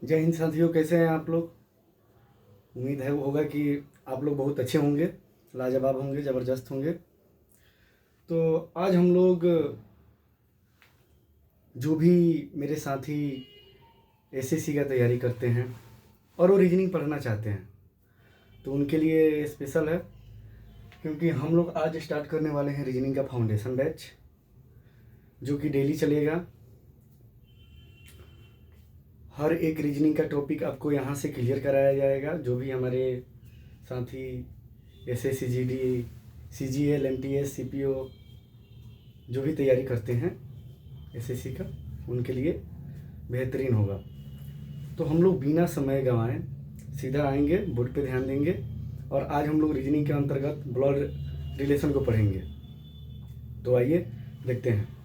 जय हिंद साथियों, कैसे हैं आप लोग। उम्मीद है वो होगा कि आप लोग बहुत अच्छे होंगे, लाजवाब होंगे, ज़बरदस्त होंगे। तो आज हम लोग जो भी मेरे साथी एसएससी का तैयारी करते हैं और वो रीजनिंग पढ़ना चाहते हैं तो उनके लिए स्पेशल है, क्योंकि हम लोग आज स्टार्ट करने वाले हैं रीजनिंग का फाउंडेशन बैच, जो कि डेली चलेगा। हर एक रीजनिंग का टॉपिक आपको यहाँ से क्लियर कराया जाएगा। जो भी हमारे साथी SSC, GD, CGL, MTS, CPO जो भी तैयारी करते हैं एसएससी का, उनके लिए बेहतरीन होगा। तो हम लोग बिना समय गंवाएं सीधा आएंगे, बोर्ड पे ध्यान देंगे और आज हम लोग रीजनिंग के अंतर्गत ब्लड रिलेशन को पढ़ेंगे। तो आइए देखते हैं।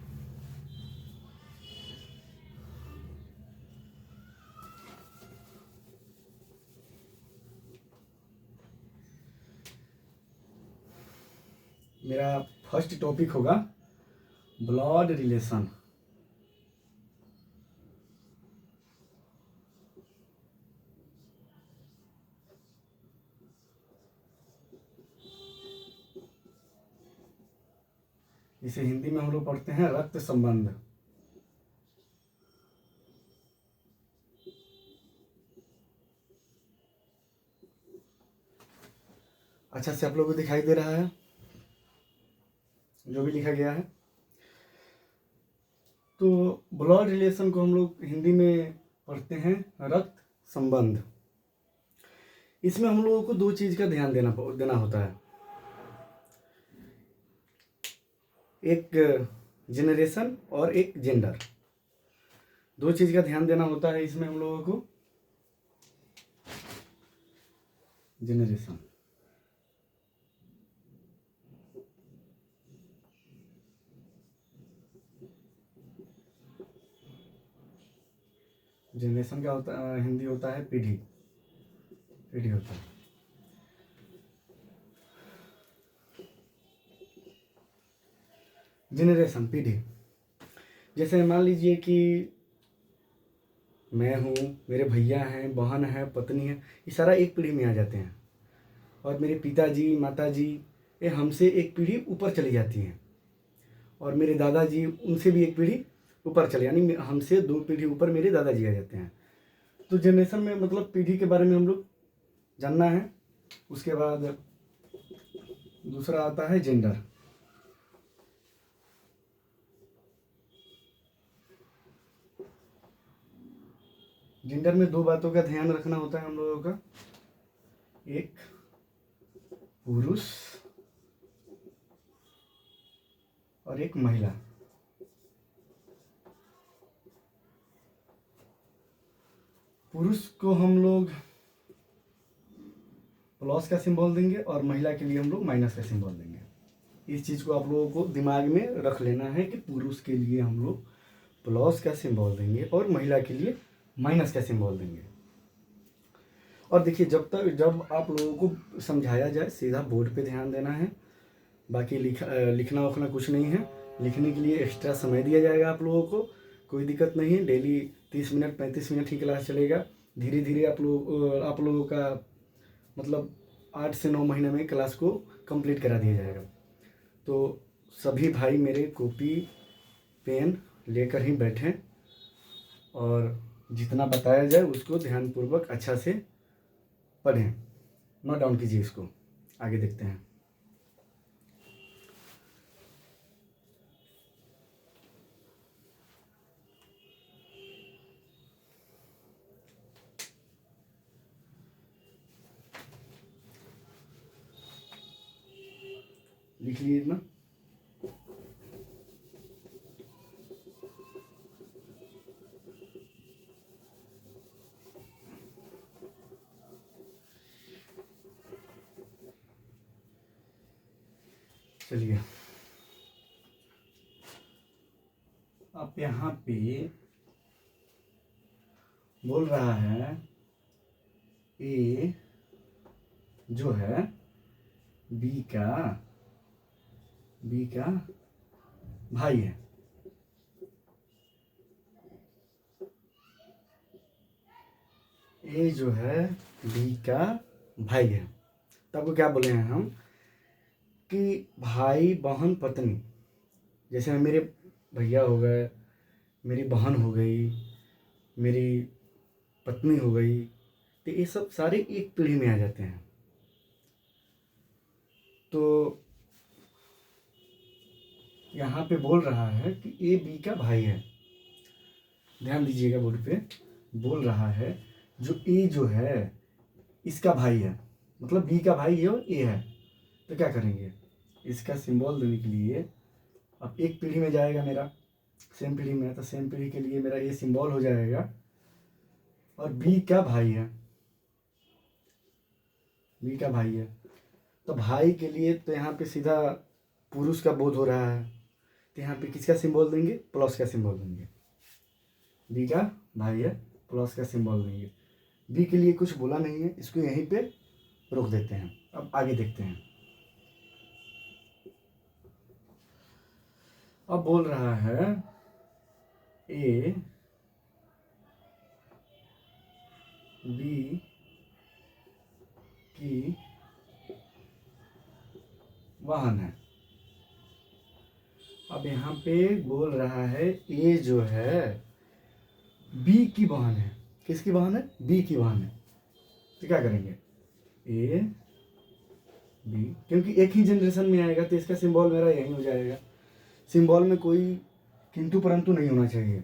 मेरा फर्स्ट टॉपिक होगा ब्लड रिलेशन। इसे हिंदी में हम लोग पढ़ते हैं रक्त संबंध। अच्छा से आप लोगों को दिखाई दे रहा है जो भी लिखा गया है। तो ब्लड रिलेशन को हम लोग हिंदी में पढ़ते हैं रक्त संबंध। इसमें हम लोगों को दो चीज़ का ध्यान देना होता है। एक जेनरेशन और एक जेंडर, दो चीज़ का ध्यान देना होता है इसमें हम लोगों को। जेनरेशन, जेनरेशन क्या होता है, हिंदी होता है पीढ़ी, पीढ़ी होता है। जेनरेशन, पीढ़ी। जैसे मान लीजिए कि मैं हूँ, मेरे भैया हैं, बहन है, पत्नी है, ये सारा एक पीढ़ी में आ जाते हैं। और मेरे पिताजी, माताजी, ये हमसे एक पीढ़ी ऊपर चली जाती हैं। और मेरे दादाजी, उनसे भी एक पीढ़ी ऊपर चले, यानी हमसे दो पीढ़ी ऊपर मेरे दादाजी आ जाते हैं। तो जनरेशन में मतलब पीढ़ी के बारे में हम लोग जानना है। उसके बाद दूसरा आता है जेंडर। जेंडर में दो बातों का ध्यान रखना होता है हम लोगों का। एक पुरुष और एक महिला। पुरुष को हम लोग प्लस का सिंबल देंगे और महिला के लिए हम लोग माइनस का सिंबल देंगे। इस चीज़ को आप लोगों को दिमाग में रख लेना है कि पुरुष के लिए हम लोग प्लस का सिंबल देंगे और महिला के लिए माइनस का सिंबल देंगे। और देखिए, जब आप लोगों को समझाया जाए सीधा बोर्ड पे ध्यान देना है। बाकी लिखना उखना कुछ नहीं है। लिखने के लिए एक्स्ट्रा समय दिया जाएगा आप लोगों को, कोई दिक्कत नहीं है। डेली 30 मिनट 35 मिनट ही क्लास चलेगा। धीरे धीरे आप लोगों का मतलब 8 से 9 महीने में क्लास को कंप्लीट करा दिया जाएगा। तो सभी भाई मेरे कॉपी पेन लेकर ही बैठें और जितना बताया जाए उसको ध्यानपूर्वक अच्छा से पढ़ें। नोट डाउन कीजिए इसको। आगे देखते हैं। लिख लिए इतना। चलिए, अब यहाँ पे बोल रहा है ए जो है बी का भाई है। ए जो है बी का भाई है। तो आपको क्या बोले हैं हम कि भाई बहन पत्नी, जैसे मेरे भैया हो गए, मेरी बहन हो गई, मेरी पत्नी हो गई, तो ये सब सारे एक पीढ़ी में आ जाते हैं। तो यहाँ पे बोल रहा है कि ए बी का भाई है। ध्यान दीजिएगा बोर्ड पे, बोल रहा है जो ए जो है इसका भाई है, मतलब बी का भाई है और ए है। तो क्या करेंगे, इसका सिंबल देने के लिए अब एक पीढ़ी में जाएगा मेरा, सेम पीढ़ी में है तो सेम पीढ़ी के लिए मेरा ये सिंबल हो जाएगा। और बी का भाई है, बी का भाई है तो भाई के लिए तो यहाँ पे सीधा पुरुष का बोध हो रहा है, तो यहाँ पे किसका सिंबल देंगे, प्लस का सिंबल देंगे। बी का भाई है, प्लस का सिंबल देंगे। बी के लिए कुछ बोला नहीं है, इसको यहीं पे रोक देते हैं। अब आगे देखते हैं। अब बोल रहा है ए बी की वाहन है। अब यहाँ पे बोल रहा है ए जो है बी की बहन है। किसकी बहन है, बी की बहन है। तो क्या करेंगे, ए बी, क्योंकि एक ही जनरेशन में आएगा तो इसका सिंबल मेरा यही हो जाएगा। सिंबल में कोई किंतु परंतु नहीं होना चाहिए,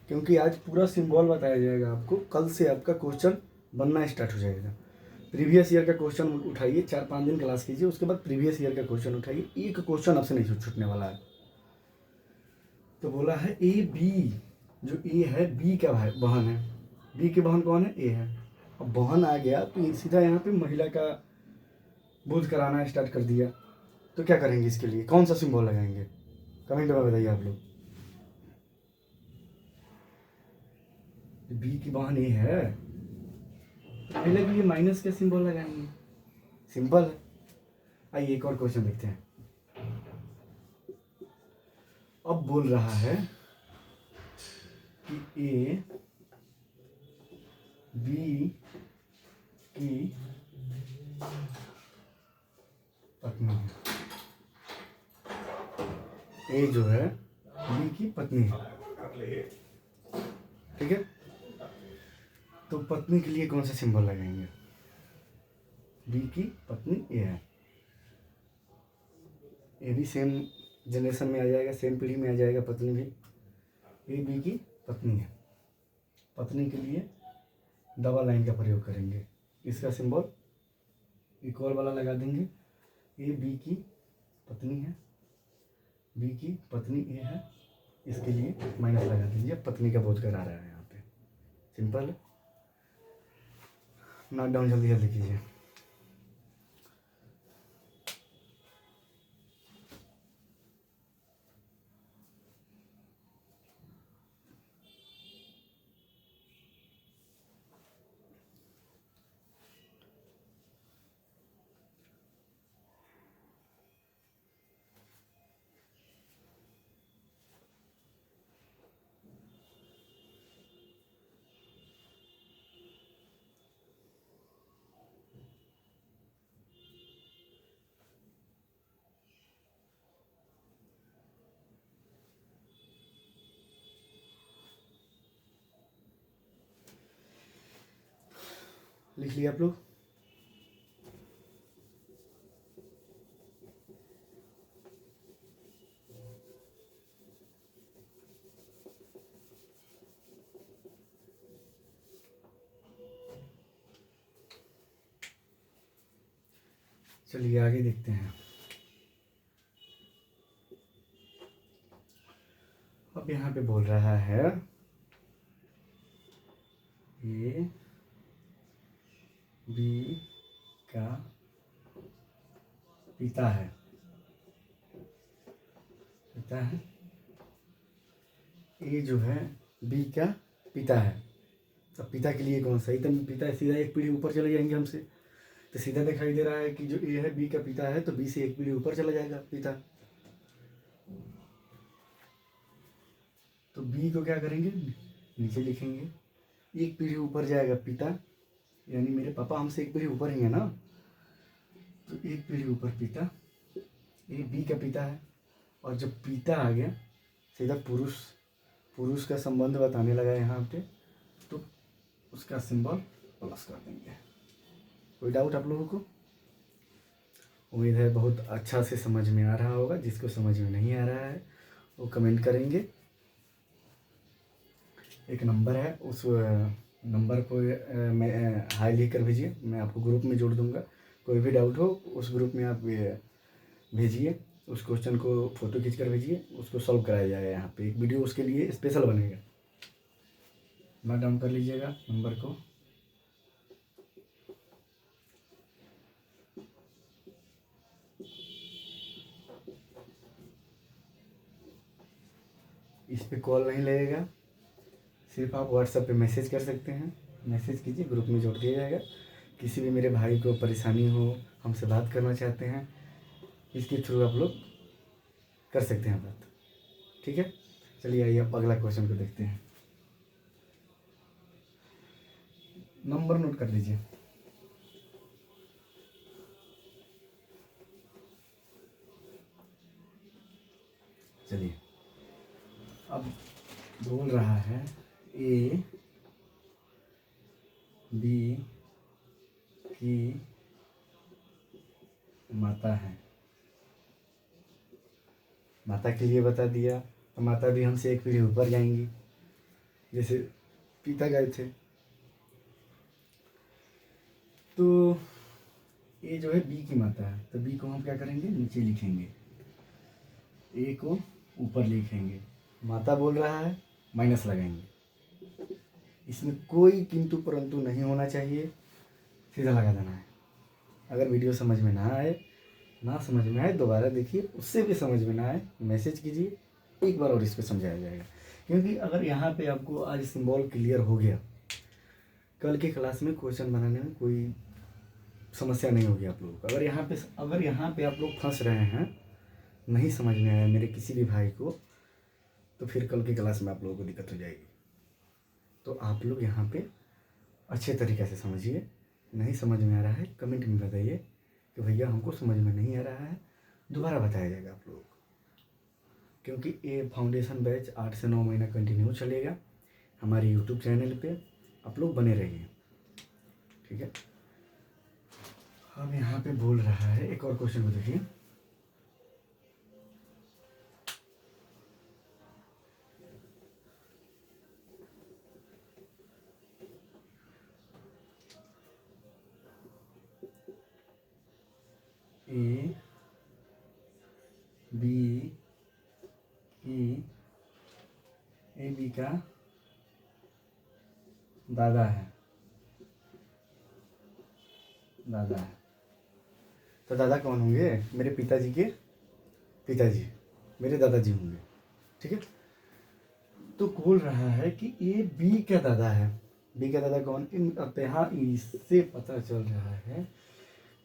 क्योंकि आज पूरा सिंबल बताया जाएगा आपको। कल से आपका क्वेश्चन बनना स्टार्ट हो जाएगा। प्रीवियस ईयर का क्वेश्चन उठाइए, 4-5 दिन क्लास कीजिए, उसके बाद प्रीवियस ईयर का क्वेश्चन उठाइए, एक क्वेश्चन आपसे नहीं छूटने वाला है। तो बोला है ए बी, जो ए है बी का भाई बहन है। बी की बहन कौन है, ए है। अब बहन आ गया तो सीधा यहाँ पे महिला का बोध कराना स्टार्ट कर दिया। तो क्या करेंगे, इसके लिए कौन सा सिंबल लगाएंगे, कमेंट में बताइए आप लोग। बी की बहन ए है, महिला के लिए माइनस का सिंबल लगाएंगे, सिंपल है। आइए एक और क्वेश्चन देखते हैं। अब बोल रहा है कि ए बी की पत्नी है। ए जो है बी की पत्नी है, ठीक है। तो पत्नी के लिए कौन सा सिंबल लगाएंगे, बी की पत्नी ए है। ए भी सेम जनरेशन में आ जाएगा, सेम पीढ़ी में आ जाएगा, पत्नी भी। ए बी की पत्नी है, पत्नी के लिए डबल लाइन का प्रयोग करेंगे। इसका सिंबल इक्वल वाला लगा देंगे। ए बी की पत्नी है, बी की पत्नी ए है, इसके लिए माइनस लगा दीजिए। पत्नी का बोध करा रहा है यहाँ पे, सिंपल है। नोट डाउन जल्दी जल्दी कीजिए। लिख लिया आप लोग। चलिए आगे देखते हैं। अब यहाँ पे बोल रहा है ए बी का पिता है, पिता है। ए जो है बी का पिता है। अब पिता के लिए कौन सा, एकदम पिता सीधा एक पीढ़ी ऊपर चले जाएंगे हमसे, तो सीधा दिखाई दे रहा है कि जो ए है बी का पिता है, तो बी से एक पीढ़ी ऊपर चला जाएगा पिता। तो बी को क्या करेंगे, नीचे लिखेंगे एक पीढ़ी ऊपर जाएगा पिता, यानी मेरे पापा हमसे एक पीढ़ी ऊपर ही है ना, तो एक पीढ़ी ऊपर पिता, ये बी का पिता है। और जब पिता आ गया सीधा पुरुष, पुरुष का संबंध बताने लगा यहाँ पे, तो उसका सिंबल प्लस कर देंगे। कोई डाउट आप लोगों को? उम्मीद है बहुत अच्छा से समझ में आ रहा होगा। जिसको समझ में नहीं आ रहा है वो कमेंट करेंगे। एक नंबर है, उस नंबर को मैं हाई लिख कर भेजिए, मैं आपको ग्रुप में जोड़ दूंगा। कोई भी डाउट हो उस ग्रुप में आप भेजिए, उस क्वेश्चन को फ़ोटो खींच कर भेजिए, उसको सॉल्व कराया जाएगा। यहाँ पे एक वीडियो उसके लिए स्पेशल बनेगा, नोट डाउन कर लीजिएगा नंबर को। इस पे कॉल नहीं लगेगा, सिर्फ आप व्हाट्सएप पे मैसेज कर सकते हैं। मैसेज कीजिए, ग्रुप में जोड़ दिया जाएगा। किसी भी मेरे भाई को परेशानी हो, हमसे बात करना चाहते हैं, इसके थ्रू आप लोग कर सकते हैं बात। ठीक है, चलिए आइए अब अगला क्वेश्चन को देखते हैं। नंबर नोट कर लीजिए। चलिए अब बोल रहा है ए बी की माता है। माता के लिए बता दिया, तो माता भी हमसे एक पीढ़ी ऊपर जाएंगी, जैसे पिता गए थे। तो ये जो है बी की माता है, तो बी को हम क्या करेंगे, नीचे लिखेंगे, ए को ऊपर लिखेंगे। माता बोल रहा है, माइनस लगाएंगे। इसमें कोई किंतु परंतु नहीं होना चाहिए, सीधा लगा देना है। अगर वीडियो समझ में ना आए, ना समझ में आए दोबारा देखिए, उससे भी समझ में ना आए मैसेज कीजिए, एक बार और इस पर समझाया जाएगा। क्योंकि अगर यहाँ पे आपको आज सिंबल क्लियर हो गया, कल की क्लास में क्वेश्चन बनाने में कोई समस्या नहीं होगी आप लोगों को। अगर यहाँ पे आप लोग फंस रहे हैं, नहीं समझ में आया मेरे किसी भी भाई को, तो फिर कल की क्लास में आप लोगों को दिक्कत हो जाएगी। तो आप लोग यहाँ पे अच्छे तरीके से समझिए। नहीं समझ में आ रहा है कमेंट में बताइए कि भैया हमको समझ में नहीं आ रहा है, दोबारा बताया जाएगा आप लोगों को। क्योंकि ये फाउंडेशन बैच 8 से 9 महीना कंटिन्यू चलेगा हमारे यूट्यूब चैनल पे, आप लोग बने रहिए। ठीक है, अब यहाँ पे बोल रहा है, एक और क्वेश्चन को देखिए। ए बी की, ए बी का दादा है, दादा है। तो दादा कौन होंगे, मेरे पिताजी के पिताजी, मेरे दादाजी होंगे। ठीक है, तो बोल रहा है कि ये बी का दादा है। बी का दादा कौन, यहाँ इससे पता चल रहा है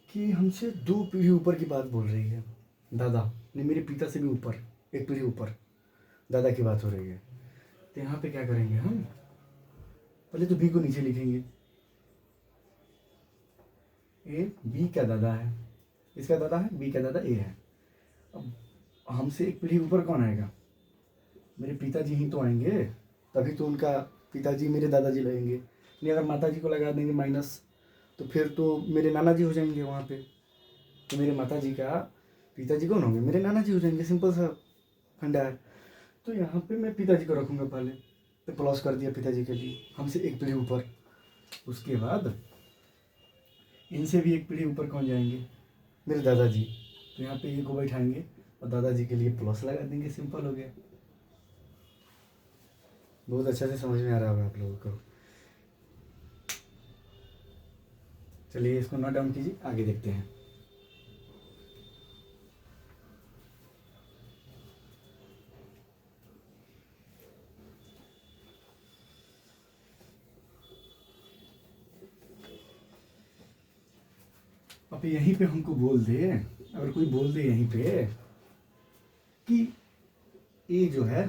कि हमसे 2 पीढ़ी ऊपर की बात बोल रही है। दादा नहीं, मेरे पिता से भी ऊपर, एक पीढ़ी ऊपर दादा की बात हो रही है। तो यहाँ पे क्या करेंगे हम, पहले तो बी को नीचे लिखेंगे। ए बी का दादा है, इसका दादा है, बी का दादा ए है। अब हमसे एक पीढ़ी ऊपर कौन आएगा, मेरे पिताजी ही तो आएंगे, तभी तो उनका पिताजी मेरे दादाजी लगेंगे। नहीं, अगर माताजी को लगा देंगे माइनस, तो फिर तो मेरे नाना जी हो जाएंगे वहाँ पे। तो मेरे माताजी का पिताजी कौन होंगे, मेरे नाना जी हो जाएंगे। सिंपल सा फंडा है। तो यहाँ पे मैं पिताजी को रखूँगा पहले, तो प्लस कर दिया पिताजी के लिए, हमसे एक पीढ़ी ऊपर। उसके बाद इनसे भी एक पीढ़ी ऊपर कौन जाएंगे, मेरे दादाजी। तो यहाँ पे ए को बैठाएंगे और दादाजी के लिए प्लस लगा देंगे, सिंपल हो गया। बहुत अच्छा से समझ में आ रहा होगा आप लोगों को। चलिए इसको नोट डाउन कीजिए, आगे देखते हैं। अब यहीं पे हमको बोल दे, अगर कोई बोल दे यहीं पे कि ए जो है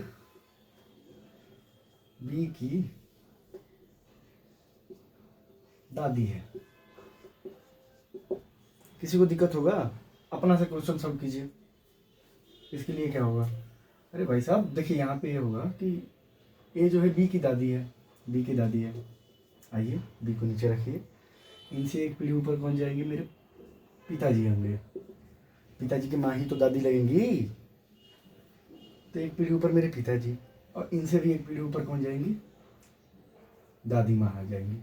बी की दादी है। किसी को दिक्कत होगा अपना से क्वेश्चन सॉल्व कीजिए। इसके लिए क्या होगा, अरे भाई साहब देखिए यहाँ पे ये होगा कि ए जो है बी की दादी है, बी की दादी है। आइए बी को नीचे रखिए, इनसे एक पीढ़ी ऊपर कौन जाएंगे, मेरे पिताजी होंगे। पिताजी की माँ ही तो दादी लगेंगी, तो एक पीढ़ी ऊपर मेरे पिताजी, और इनसे भी एक पीढ़ी ऊपर कौन जाएंगी, दादी माँ आ जाएंगी।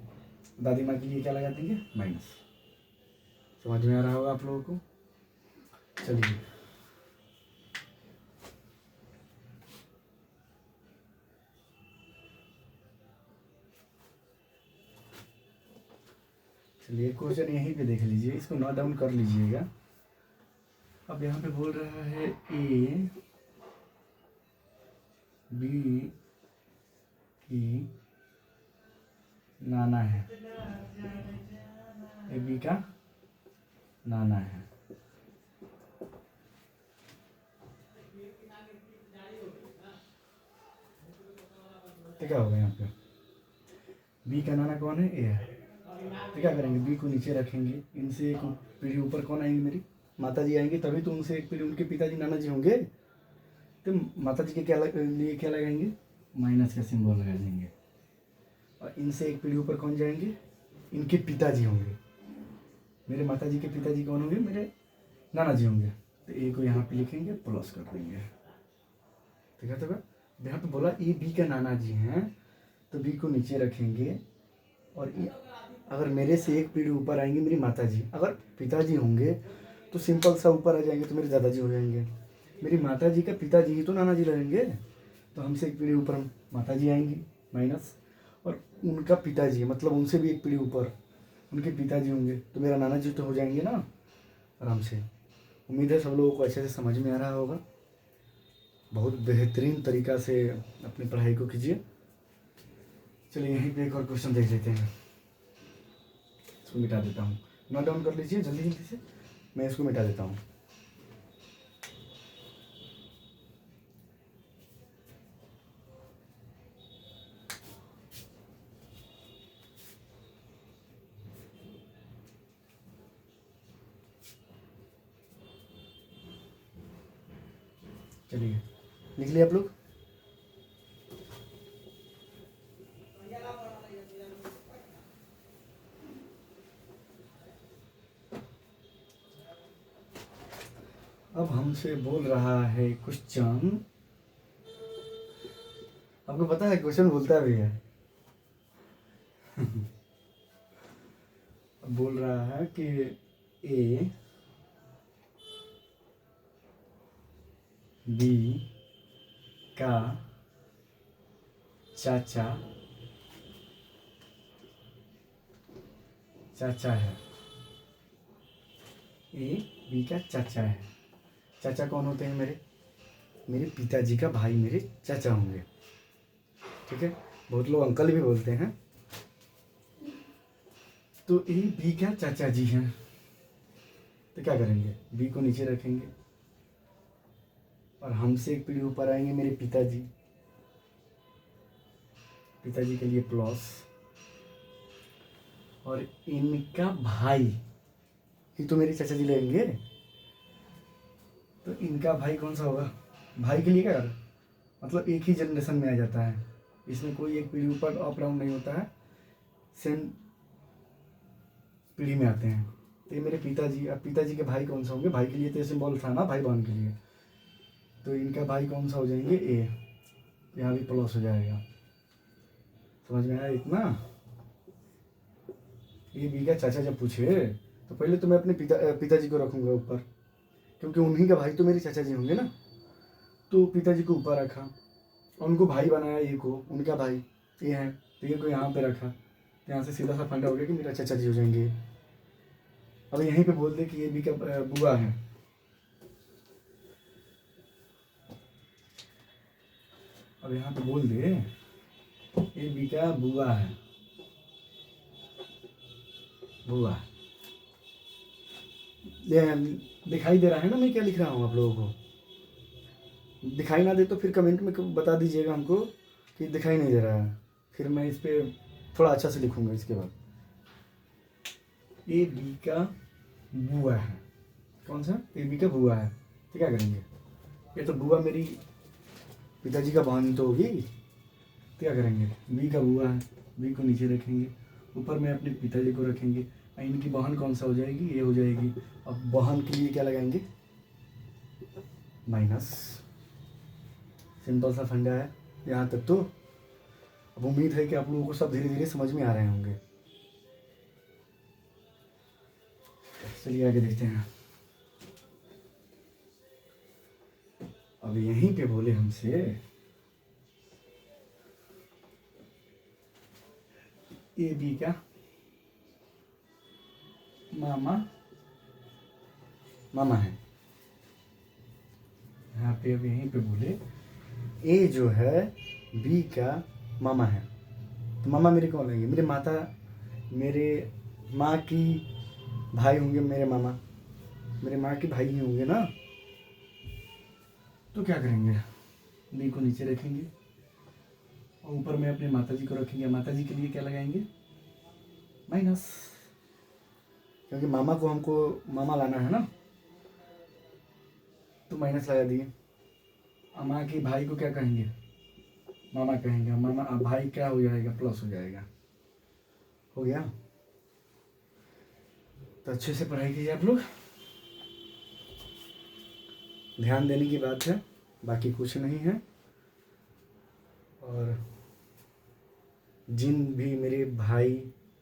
दादी माँ के लिए क्या लगा देंगे, माइनस। समझ में आ रहा होगा आप लोगों को। चलिए चलिए क्वेश्चन यहीं पे देख लीजिए, इसको नोट डाउन कर लीजिएगा। अब यहाँ पे बोल रहा है ए बी की नाना है, ए बी का नाना है। तो क्या होगा यहाँ पे, बी का नाना कौन है, ए है। तो क्या करेंगे, बी को नीचे रखेंगे, इनसे एक पीढ़ी ऊपर कौन आएंगे, मेरी माता जी आएंगे, तभी तो उनसे एक पीढ़ी उनके पिताजी नाना जी होंगे। तो माता जी के लिए क्या लगाएंगे, माइनस का सिंबल लगा देंगे। और इनसे एक पीढ़ी ऊपर कौन जाएंगे, इनके पिताजी होंगे। मेरे माता जी के पिताजी कौन होंगे, मेरे नाना जी होंगे। तो ए को यहाँ पे लिखेंगे, प्लस कर देंगे। ठीक है, तो यहाँ पे बोला ए बी का नाना जी हैं, तो बी को नीचे रखेंगे। और अगर मेरे से एक पीढ़ी ऊपर आएंगे मेरी माता जी, अगर पिताजी होंगे तो सिंपल सा ऊपर आ जाएंगे तो मेरे दादाजी हो जाएंगे। मेरी माता जी का पिताजी ही तो नाना जी लगेंगे, तो हमसे एक पीढ़ी ऊपर माता जी आएंगी माइनस, और उनका पिताजी मतलब उनसे भी एक पीढ़ी ऊपर उनके पिताजी होंगे, तो मेरा नाना जी तो हो जाएंगे ना आराम से। उम्मीद है सब लोगों को अच्छे से समझ में आ रहा होगा। बहुत बेहतरीन तरीक़ा से अपनी पढ़ाई को कीजिए। चलिए यहीं पे एक और क्वेश्चन देख लेते हैं, इसको मिटा देता हूँ। नोट डाउन कर लीजिए जल्दी जल्दी से, मैं इसको मिटा देता हूँ। चलिए लिख लिया आप लोग। अब हमसे बोल रहा है क्वेश्चन, आपको पता है क्वेश्चन बोलता भी है। बोल रहा है कि ए बी का चाचा है। ए बी का चाचा है। चाचा कौन होते हैं, मेरे पिताजी का भाई मेरे चाचा होंगे। ठीक है, बहुत लोग अंकल भी बोलते हैं। तो ए बी का चाचा जी हैं, तो क्या करेंगे, बी को नीचे रखेंगे और हमसे एक पीढ़ी ऊपर आएंगे मेरे पिताजी, पिताजी के लिए प्लस, और इनका भाई ये तो मेरे चाचा जी लगेंगे, तो इनका भाई कौन सा होगा, भाई के लिए क्या कर, मतलब एक ही जनरेशन में आ जाता है, इसमें कोई एक पीढ़ी ऊपर अप डाउन नहीं होता है, सेम पीढ़ी में आते हैं। तो ये मेरे पिताजी, अब पिताजी के भाई कौन सा होंगे, भाई के लिए तो सिंबल था ना भाई बहन के लिए, तो इनका भाई कौन सा हो जाएंगे, ए, यहाँ भी प्लस हो जाएगा। समझ में आया इतना। ये बी का चाचा जब पूछे तो पहले तो मैं अपने पिताजी को रखूँगा ऊपर, क्योंकि उन्हीं का भाई तो मेरे चाचा जी होंगे ना, तो पिताजी को ऊपर रखा और उनको भाई बनाया, ये को उनका भाई ये है, तो ये को यहाँ पे रखा, तो यहाँ से सीधा सा फंडा हो गया कि मेरा चाचा जी हो जाएंगे। अब यहीं पे बोल दे कि ये बी का बुआ है, अब यहाँ पे बोल दे ये बी का बुआ है, बुआ दिखाई दे रहा है ना मैं क्या लिख रहा हूँ, आप लोगों को दिखाई ना दे तो फिर कमेंट में बता दीजिएगा हमको कि दिखाई नहीं दे रहा है, फिर मैं इस पर थोड़ा अच्छा से लिखूँगा इसके बाद। ए बी का बुआ है। कौन सा? ए बी का बुआ है। तो क्या करेंगे? ये तो बुआ मेरी पिताजी का बहन तो होगी। तो क्या करेंगे? बी का बुआ है, बी को नीचे रखेंगे, ऊपर में अपने पिताजी को रखेंगे। इनकी बहन कौन सा हो जाएगी? ये हो जाएगी। अब बहन के लिए क्या लगाएंगे? माइनस। सिंपल सा फंडा है यहाँ तक तो। अब उम्मीद है कि आप लोगों को सब धीरे धीरे समझ में आ रहे होंगे। चलिए आगे देखते हैं। अब यहीं पे बोले हमसे ए बी का मामा है। यहाँ पे अब यहीं पे बोले ए जो है बी का मामा है। तो मामा मेरे कौन लेंगे? मेरे माता, मेरे माँ की भाई होंगे मेरे मामा, मेरे माँ के भाई ही होंगे ना। तो क्या करेंगे? बी को नीचे रखेंगे और ऊपर में अपने माता जी को रखेंगे। माता जी के लिए क्या लगाएंगे? माइनस, क्योंकि मामा को हमको मामा लाना है ना, तो माइनस लगा दिए। माँ के भाई को क्या कहेंगे? मामा कहेंगे। मामा भाई क्या हो जाएगा? प्लस हो जाएगा। हो गया। तो अच्छे से पढ़ाई कीजिए आप लोग, ध्यान देने की बात है, बाकी कुछ नहीं है। और जिन भी मेरे भाई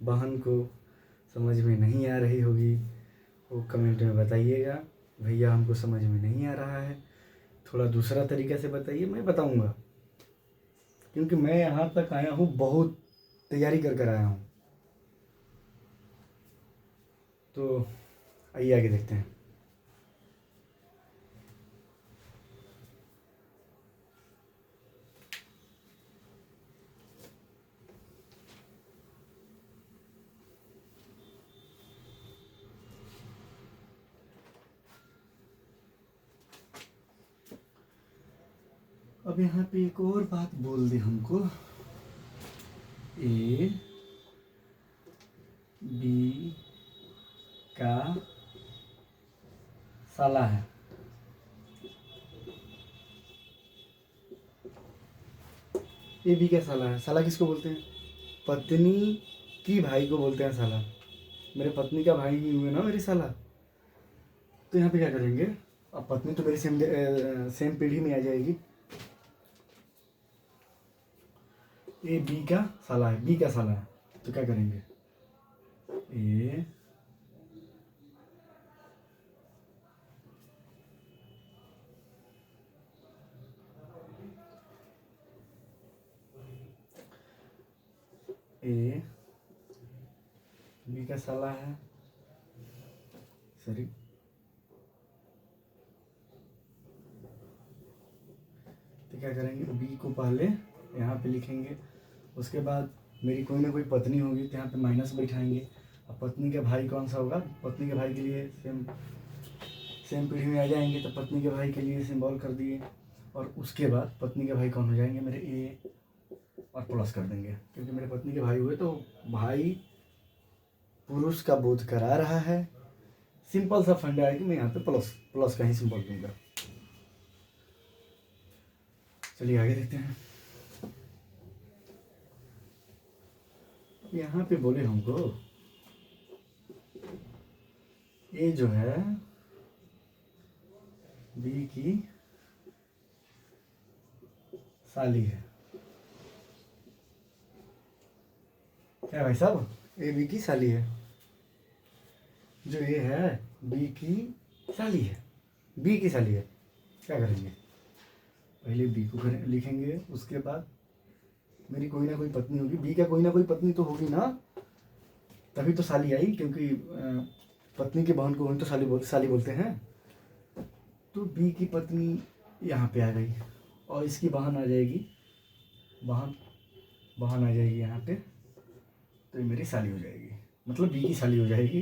बहन को समझ में नहीं आ रही होगी वो कमेंट में बताइएगा, भैया हमको समझ में नहीं आ रहा है, थोड़ा दूसरा तरीका से बताइए, मैं बताऊंगा। क्योंकि मैं यहाँ तक आया हूँ, बहुत तैयारी कर कर आया हूँ। तो आइए आगे देखते हैं। अब यहाँ पे एक और बात बोल दे हमको, ए बी का साला है। ए बी का साला है। साला किसको बोलते हैं? पत्नी की भाई को बोलते हैं साला। मेरे पत्नी का भाई ही हुए ना मेरी साला। तो यहाँ पे क्या करेंगे? अब पत्नी तो मेरी सेम पीढ़ी में आ जाएगी। ए बी का साला है, बी का साला है। तो क्या करेंगे? ए ए बी का साला है, सॉरी, तो क्या करेंगे? बी को पहले यहाँ पे लिखेंगे, उसके बाद मेरी कोई ना कोई पत्नी होगी तो यहाँ पे माइनस बैठाएंगे। अब पत्नी का भाई कौन सा होगा? पत्नी के भाई के लिए सेम पीढ़ी में आ जाएंगे, तो पत्नी के भाई के लिए सिंबल कर दिए। और उसके बाद पत्नी के भाई कौन हो जाएंगे? मेरे ए, और प्लस कर देंगे, क्योंकि मेरे पत्नी के भाई हुए तो भाई पुरुष का बोध करा रहा है। सिंपल सा फंडा है कि मैं यहाँ पे प्लस प्लस का ही सिंबल दूंगा। चलिए आगे देखते हैं। यहाँ पे बोले हमको ए जो है बी की साली है। क्या भाई साहब? ए बी की साली है। जो ये है बी की साली है, बी की साली है। क्या करेंगे? पहले बी को लिखेंगे, उसके बाद मेरी कोई ना कोई पत्नी होगी, बी का कोई ना कोई पत्नी तो होगी ना, तभी तो साली आई, क्योंकि पत्नी की बहन को हम तो साली बोलते हैं। तो बी की पत्नी यहाँ पे आ गई और इसकी बहन आ जाएगी, बहन आ जाएगी यहाँ पे, तो ये मेरी साली हो जाएगी, मतलब बी की साली हो जाएगी।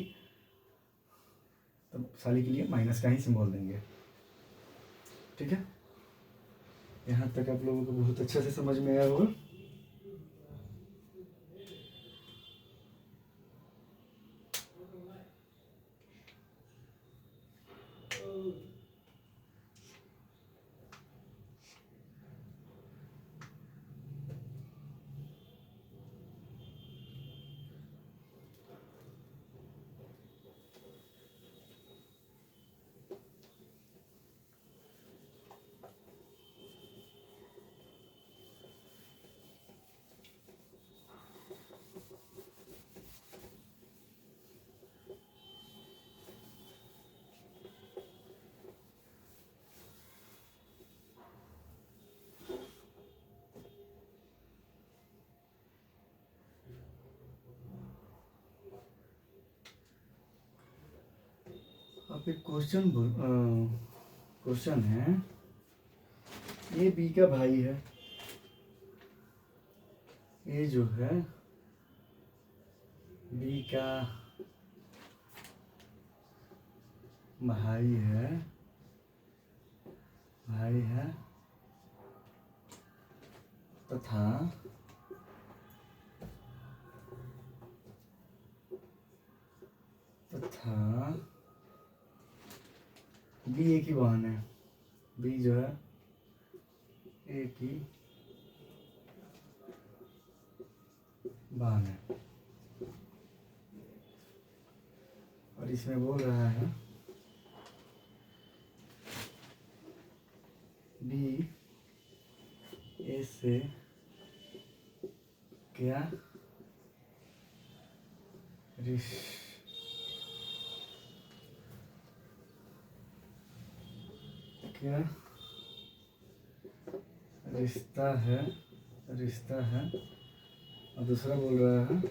तब साली के लिए माइनस का ही सिंबल देंगे। ठीक है, यहाँ तक आप लोगों को बहुत अच्छे से समझ में आया होगा। अब एक क्वेश्चन है, ये बी का भाई है, ये जो है बी का भाई है तथा बी एक ही बहन है, बी जो है एक ही बहन है, और इसमें बोल रहा है बी ए से क्या रिश्ता है, और दूसरा बोल रहा है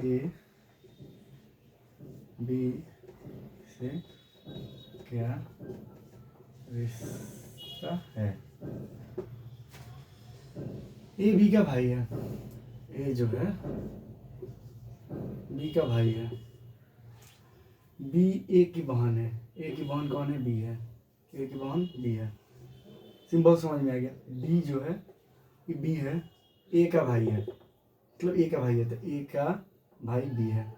ए बी से क्या रिश्ता है। ए बी का भाई है, ए जो है बी का भाई है, बी ए की बहन है, ए की बहन कौन है, बी है, ए की बहन बी है। सिंबल समझ में आ गया। बी जो है ये बी है, ए का भाई है, मतलब ए का भाई है, तो ए का भाई बी है,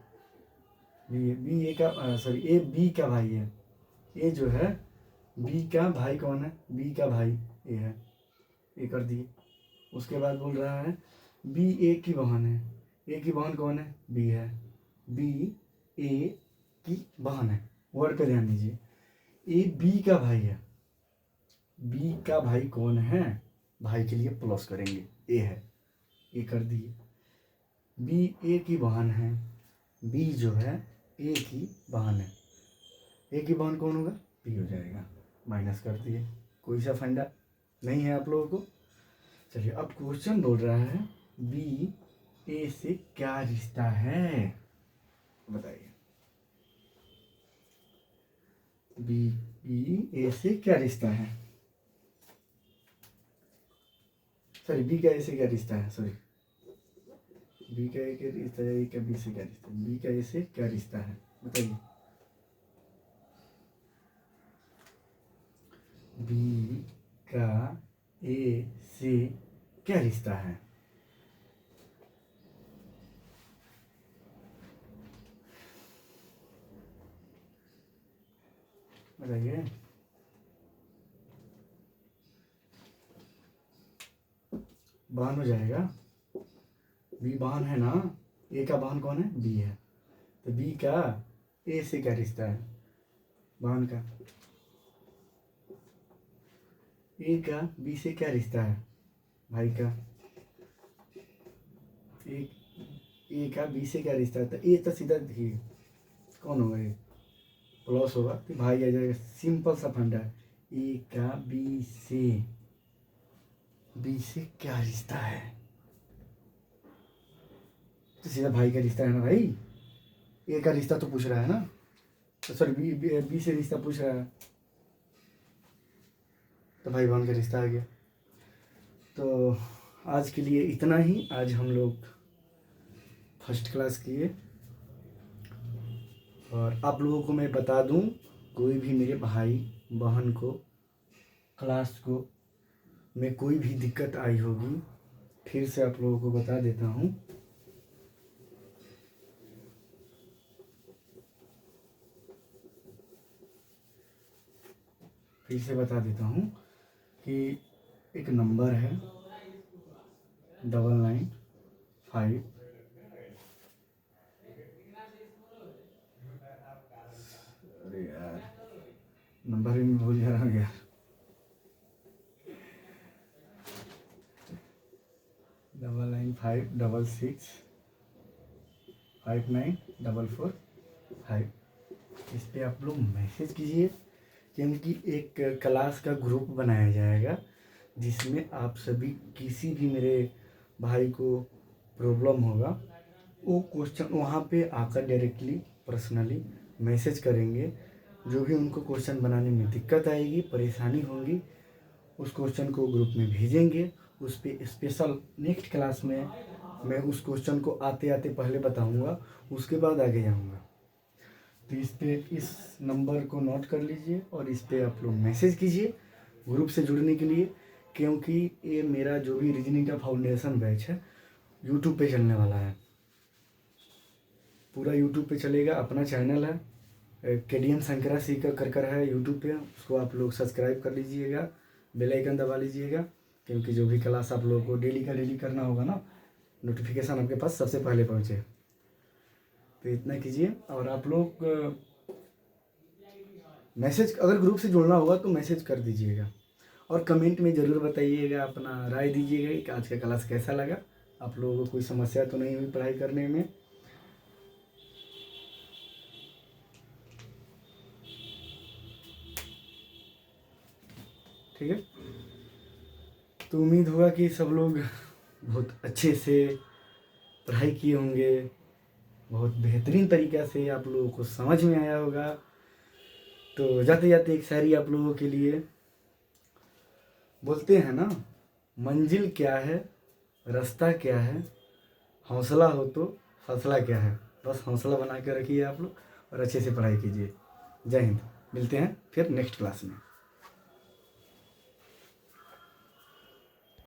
बी ए का सॉरी ए बी का भाई है, ए जो है बी का भाई कौन है, बी का भाई ए है, ए कर दिए। उसके बाद बोल रहा है बी ए की बहन है, ए की बहन कौन है, बी है, बी ए की बहन है। वर्ड पे ध्यान दीजिए, ए बी का भाई है, बी का भाई कौन है, भाई के लिए प्लस करेंगे, ए है, ए कर दिए। बी ए की बहन है, बी जो है ए की बहन है, ए की बहन कौन होगा, बी हो जाएगा, माइनस कर दिए। कोई सा फंडा नहीं है आप लोगों को। चलिए अब क्वेश्चन बोल रहा है बी ए से क्या रिश्ता है, बताइए। बी ए से क्या रिश्ता है, सॉरी बी का ए से क्या रिश्ता है, सॉरी बी का ए का रिश्ता है, ए का बी से क्या रिश्ता है, बी का ए से क्या रिश्ता है, बताइए। बी का ए से क्या रिश्ता है, बताइए। बहन हो जाएगा, बी बहन है ना, ए का बहन कौन है, बी है, तो बी का ए से क्या रिश्ता है, बहन का। ए का बी से क्या रिश्ता है, भाई का। ए का बी से क्या रिश्ता है, तो ए तो सीधा ही कौन होगा, ये प्लस होगा तो भाई आ जाएगा, सिंपल सा फंडा है। ए का बी से क्या रिश्ता है, तो सीधा भाई का रिश्ता है ना भाई, ए का रिश्ता तो पूछ रहा है ना, तो सॉरी बी से रिश्ता पूछ रहा है, तो भाई बहन का रिश्ता आ गया। तो आज के लिए इतना ही। आज हम लोग फर्स्ट क्लास किए, और आप लोगों को मैं बता दूं, कोई भी मेरे भाई बहन को क्लास को में कोई भी दिक्कत आई होगी, फिर से आप लोगों को बता देता हूं, कि एक नंबर है 995, अरे यार नंबर भी मैं भूल जा रहा हूँ यार, 99566594445। इस पे आप लोग मैसेज कीजिए, क्योंकि एक क्लास का ग्रुप बनाया जाएगा जिसमें आप सभी किसी भी मेरे भाई को प्रॉब्लम होगा वो क्वेश्चन वहाँ पे आकर डायरेक्टली पर्सनली मैसेज करेंगे। जो भी उनको क्वेश्चन बनाने में दिक्कत आएगी, परेशानी होंगी, उस क्वेश्चन को ग्रुप में भेजेंगे। उस पर स्पेशल नेक्स्ट क्लास में मैं उस क्वेश्चन को आते आते पहले बताऊंगा, उसके बाद आगे जाऊंगा। तो इस नंबर को नोट कर लीजिए और इस पर आप लोग मैसेज कीजिए ग्रुप से जुड़ने के लिए, क्योंकि ये मेरा जो भी रीजनिंग का फाउंडेशन बैच है यूट्यूब पे चलने वाला है। पूरा यूट्यूब पे चलेगा। अपना चैनल है KDN शंकरा सी का कर है यूट्यूब पे, उसको आप लोग सब्सक्राइब कर लीजिएगा, बेल आइकन दबा लीजिएगा, क्योंकि जो भी क्लास आप लोगों को डेली का डेली करना होगा ना, नोटिफिकेशन आपके पास सबसे पहले पहुँचे। तो इतना कीजिए। और आप लोग मैसेज अगर ग्रुप से जुड़ना होगा तो मैसेज कर दीजिएगा और कमेंट में ज़रूर बताइएगा, अपना राय दीजिएगा कि आज का क्लास कैसा लगा। आप लोगों को कोई समस्या तो नहीं हुई पढ़ाई करने में। ठीक है, तो उम्मीद होगा कि सब लोग बहुत अच्छे से पढ़ाई किए होंगे, बहुत बेहतरीन तरीक़ा से आप लोगों को समझ में आया होगा। तो जाते जाते एक शायरी आप लोगों के लिए बोलते हैं ना, मंजिल क्या है, रास्ता क्या है, हौसला हो तो फैसला क्या है। बस हौसला बना के रखिए आप लोग और अच्छे से पढ़ाई कीजिए। जय हिंद। मिलते हैं फिर नेक्स्ट क्लास में।